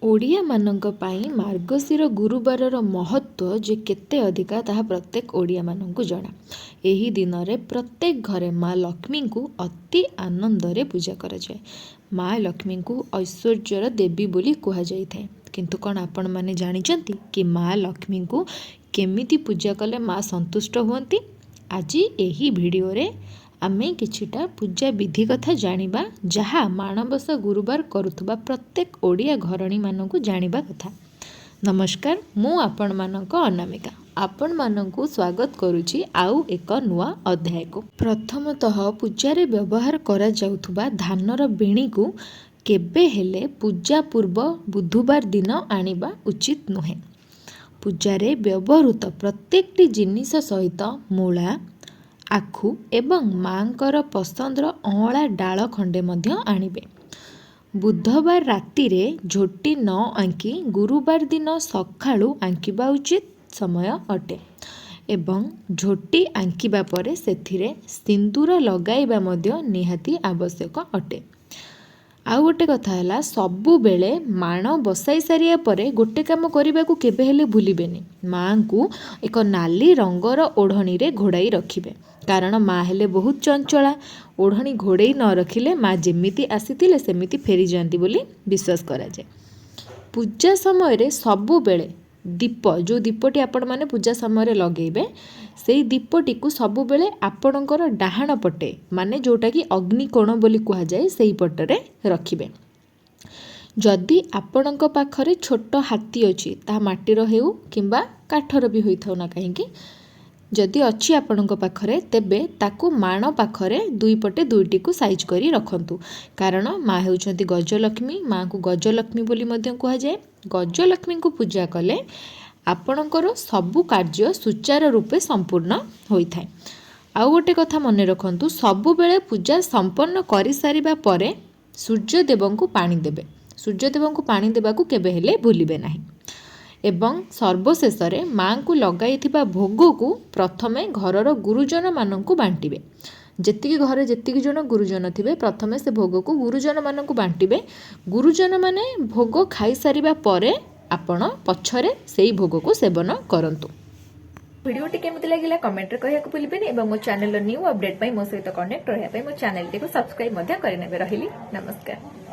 ओडिया मानक पाई मार्गशीर गुरुवार महत्व जे केते अधिका ताहा प्रत्येक ओडिया मानक जना। एही दिन रे प्रत्येक घरे माँ लक्ष्मी को अति आनंद रे पूजा करा जाए। माँ लक्ष्मी को ऐश्वर्यर देवी बोली कहा जाई थाए। किंतु कौन आपण माने जानिचंती कि माँ लक्ष्मी को केमिति पूजा कले माँ संतुष्ट हुअंती। आज एही वीडियो रे आमे किछिटा पूजा विधि कथा जानिबा जहा माणबसा गुरुवार करुथुबा प्रत्येक ओडिया घरणी मानकु जानिबा कथा। नमस्कार, मु आपण मानक अनामिका आपण मानकु स्वागत करुछि आउ एक नुआ अध्याय को। प्रथमतः पूजारे व्यवहार करा जाउथुबा धानर बेणी को केबे हेले पूजा पूर्व बुधवार दिन आनिबा उचित नुहे। पूजारे व्यवहृत प्रत्येकटी जिनिस सहित मूला आखु एवं माँकर पसंदर अँला डाल खंडे मध्य आनिबे। बुधवार राति रे झोटी न आंकी गुरुवार दिन सकाळु आंकिबा उचित समय अटे एवं झोटी आंकिबा परे सेथिरे सिंदूर लगाइबा मध्य निहाती आवश्यक अटे। आउ गोटे कथा है सबु बेले माण बसाई सारिया परे गोटे काम करने को केबे हेले भूलिबेनी। माँ को एक नाली रंगर ओढ़णी रे घोड़ाई रखिबे कारण माँ हेले बहुत चंचला। ओढ़णी घोड़े न रखिले माँ जेमिति आसीथिले सेमिति फेरी जाती बोली विश्वास करा जाए। पूजा समय रे सबु बेले दीप जो दीपटी आपण माने पूजा समय रे लगेबे सेई दीपटी को सबु बेले आपणकर डाहाण पटे माने जोटा कि अग्निकोण बोली कहा जाए सेई पटरे रखिबे। जदि आपणक पाखरे छोट हाथी अछि ता माटीर हेउ किंबा काठर भी होइथौ ना काहेकि जदि अच्छी आपणक पाखरे तेबे ताकू माण पाखरे दुई पटे दुईटी को साइज करी रखंतु कारण माँ हेउछंती गजलक्ष्मी। माँ को गजलक्ष्मी बोली मध्य कहा जाए। गजलक्ष्मी को पूजा कले आपणकर सबु कार्य सुचारू रूपे संपूर्ण होइथाय। आउ गोटे कथा मने रखंतु सबु बेले पूजा संपन्न करि सारिबा परे सूर्यदेव को पानी देबे। सूर्यदेव को पानी देबाकू केबे हेले भूलिबे नाही एवं सर्वशेष माँ को लगाइथिबा भोग को प्रथमे घरर गुरुजन माननकु बांटिबे। जेतिकी घरे जेतिकी जन गुरुजन थिबे प्रथमे से भोग को गुरुजन माननकु बांटिबे। गुरुजन माने भोग खाई सारिबा परे आपण पछरे सेई भोग को सेवन करंतु। वीडियो टी केमिति लागिला कमेंट रे कहया को भूलिबेनी एवं मो चैनल न्यू अपडेट पई मो सहित कनेक्ट रहया पई मो चैनल टी को सब्सक्राइब मध्य करि नेबे। रहिली नमस्कार।